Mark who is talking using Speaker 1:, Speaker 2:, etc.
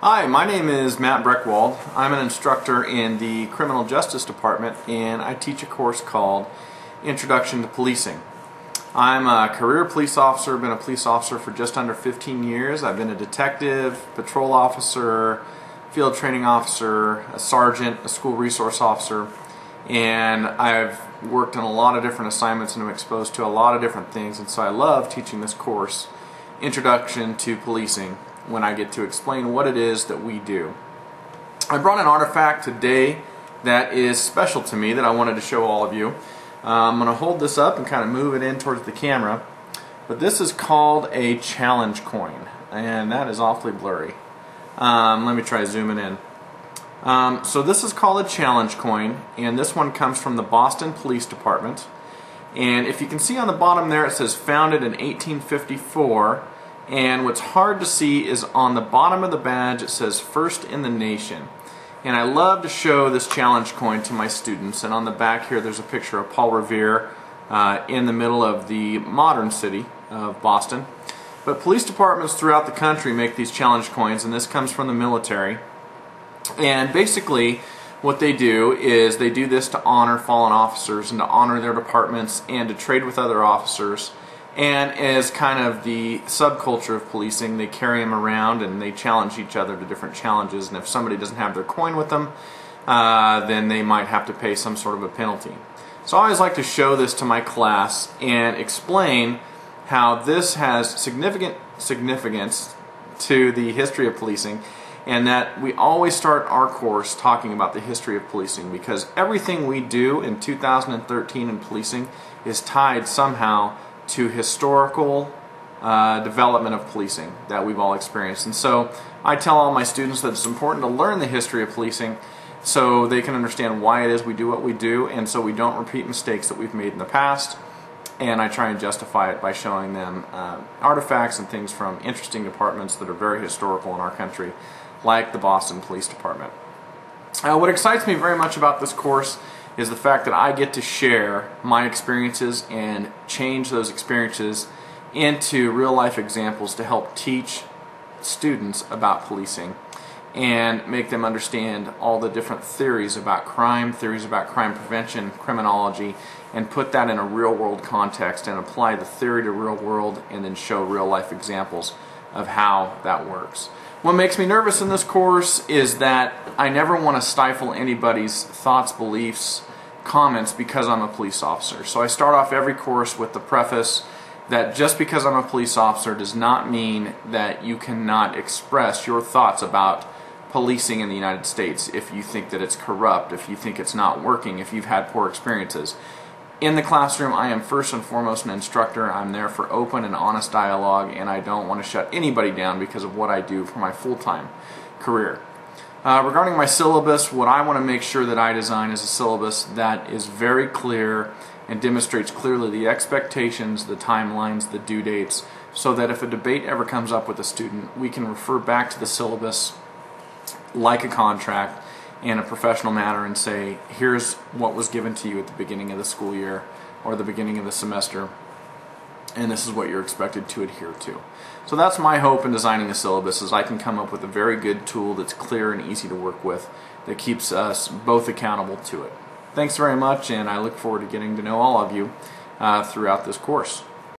Speaker 1: Hi, my name is Matt Breckwald. I'm an instructor in the Criminal Justice Department, and I teach a course called Introduction to Policing. I'm a career police officer, been a police officer for just under 15 years. I've been a detective, patrol officer, field training officer, a sergeant, a school resource officer, and I've worked on a lot of different assignments and I'm exposed to a lot of different things, and so I love teaching this course, Introduction to Policing, when I get to explain what it is that we do. I brought an artifact today that is special to me that I wanted to show all of you. I'm going to hold this up and kind of move it in towards the camera, but this is called a challenge coin, and that is awfully blurry. Let me try zooming in. So this is called a challenge coin, and this one comes from the Boston Police Department, and if you can see on the bottom there it says founded in 1854. And what's hard to see is on the bottom of the badge it says first in the nation. And I love to show this challenge coin to my students, and on the back here there's a picture of Paul Revere in the middle of the modern city of Boston. But police departments throughout the country make these challenge coins, and this comes from the military. And basically what they do is they do this to honor fallen officers and to honor their departments and to trade with other officers. And as kind of the subculture of policing, they carry them around and they challenge each other to different challenges, and if somebody doesn't have their coin with them, then they might have to pay some sort of a penalty. So I always like to show this to my class and explain how this has significant significance to the history of policing, and that we always start our course talking about the history of policing, because everything we do in 2013 in policing is tied somehow to historical development of policing that we've all experienced. And so I tell all my students that it's important to learn the history of policing so they can understand why it is we do what we do, and so we don't repeat mistakes that we've made in the past. And I try and justify it by showing them artifacts and things from interesting departments that are very historical in our country, like the Boston Police Department. What excites me very much about this course is the fact that I get to share my experiences and change those experiences into real-life examples to help teach students about policing and make them understand all the different theories about crime prevention, criminology, and put that in a real-world context and apply the theory to real world and then show real-life examples of how that works. What makes me nervous in this course is that I never want to stifle anybody's thoughts, beliefs, comments because I'm a police officer. So I start off every course with the preface that just because I'm a police officer does not mean that you cannot express your thoughts about policing in the United States if you think that it's corrupt, if you think it's not working, if you've had poor experiences. In the classroom, I am first and foremost an instructor. I'm there for open and honest dialogue, and I don't want to shut anybody down because of what I do for my full-time career. Regarding my syllabus, what I want to make sure that I design is a syllabus that is very clear and demonstrates clearly the expectations, the timelines, the due dates, so that if a debate ever comes up with a student, we can refer back to the syllabus like a contract in a professional manner and say, here's what was given to you at the beginning of the school year or the beginning of the semester, and this is what you're expected to adhere to. So that's my hope in designing a syllabus, is I can come up with a very good tool that's clear and easy to work with that keeps us both accountable to it. Thanks very much, and I look forward to getting to know all of you throughout this course.